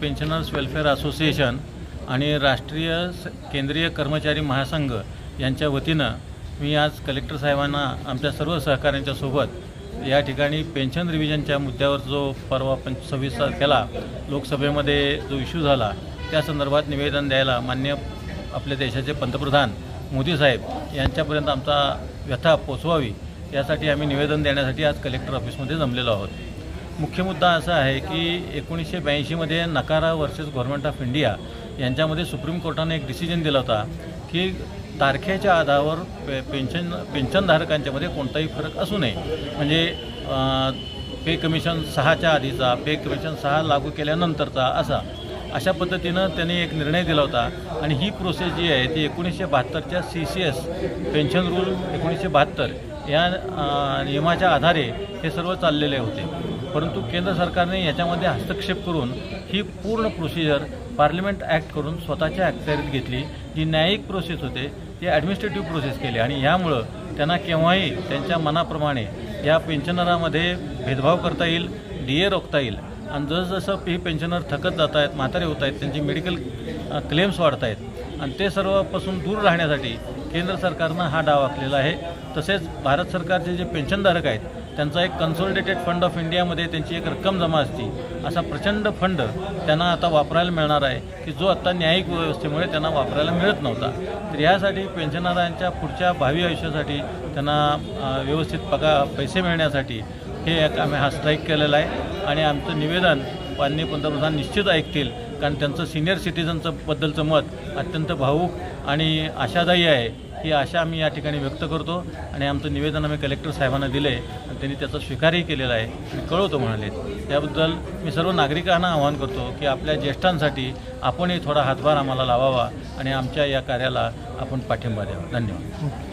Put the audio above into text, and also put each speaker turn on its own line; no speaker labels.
Pensioners welfare association आणि राष्ट्रीय केंद्रीय कर्मचारी महासंघ यांच्या वतीनं मी आज कलेक्टर साहेबांना आमच्या सर्व सहकाऱ्यांच्या सोबत या ठिकाणी पेन्शन रिव्हिजनच्या मुद्द्यावर जो परवा 26 तारखेला लोकसभेमध्ये जो इश्यू झाला त्या संदर्भात निवेदन द्यायला माननीय आपल्या देशाचे पंतप्रधान मोदी साहेब यांच्यापर्यंत आमचा व्यथा पोचवावी यासाठी आम्ही निवेदन देण्यासाठी आज कलेक्टर ऑफिसमध्ये जमलेलो आहोत। मुख्य मुद्दा असा आहे की 1982मध्ये नकारा वर्सेस गव्हर्नमेंट ऑफ इंडिया यांच्यामध्ये सुप्रीम कोर्टाने एक डिसिजन दिला होता की तारखेच्या आधारावर पेन्शनधारकांच्यामध्ये कोणताही फरक असू नये, म्हणजे पे कमिशन 6च्या आधीचा, पे कमिशन 6 लागू केल्यानंतरचा अशा पद्धतीनं त्यांनी एक निर्णय दिला होता। आणि ही प्रोसेस जी आहे ती 1972च्या CCS पेन्शन रूल 1972 या नियमाच्या आधारे हे सर्व चाललेले होते, परंतु केंद्र सरकारने याच्यामध्ये हस्तक्षेप करून ही पूर्ण प्रोसिजर पार्लमेंट ॲक्ट करून स्वतःच्या अखत्यारीत घेतली। जी न्यायिक प्रोसेस होते ती ॲडमिनिस्ट्रेटिव्ह प्रोसेस केली आणि यामुळं त्यांना केव्हाही त्यांच्या मनाप्रमाणे या पेन्शनरामध्ये भेदभाव करता येईल, DA रोखता येईल। आणि जसजसं ही पेन्शनर थकत जात आहेत, म्हातारे होत आहेत, त्यांचे मेडिकल क्लेम्स वाढत आहेत आणि ते सर्वापासून दूर राहण्यासाठी केंद्र सरकारनं हा डाव आखलेला आहे। तसेच भारत सरकारचे जे पेन्शनधारक आहेत त्यांचा एक कन्सॉलिडेटेड फंड ऑफ इंडियामध्ये त्यांची एक रक्कम जमा असती, असा प्रचंड फंड त्यांना आता वापरायला मिळणार आहे की जो आत्ता न्यायिक व्यवस्थेमुळे त्यांना वापरायला मिळत नव्हता। तर यासाठी पेन्शनरांच्या पुढच्या भावी आयुष्यासाठी त्यांना व्यवस्थित पैसे मिळण्यासाठी हे एक आम्ही हा स्ट्राईक केलेला आहे आणि आमचं निवेदन माननीय पंतप्रधान निश्चित ऐकतील, कारण त्यांचं सिनियर सिटीजनचं बद्दलचं मत अत्यंत भावूक आणि आशादायी आहे। ही आशा आम्ही या ठिकाणी व्यक्त करतो आणि आमचं निवेदन आम्ही कलेक्टर साहेबांना दिले आणि त्यांनी त्याचा स्वीकारही केलेला आहे आणि कळवतो म्हणाले। त्याबद्दल मी सर्व नागरिकांना आवाहन करतो की आपल्या ज्येष्ठांसाठी आपणही थोडा हातभार आम्हाला लावावा आणि आमच्या या कार्याला आपण पाठिंबा द्यावा। धन्यवाद।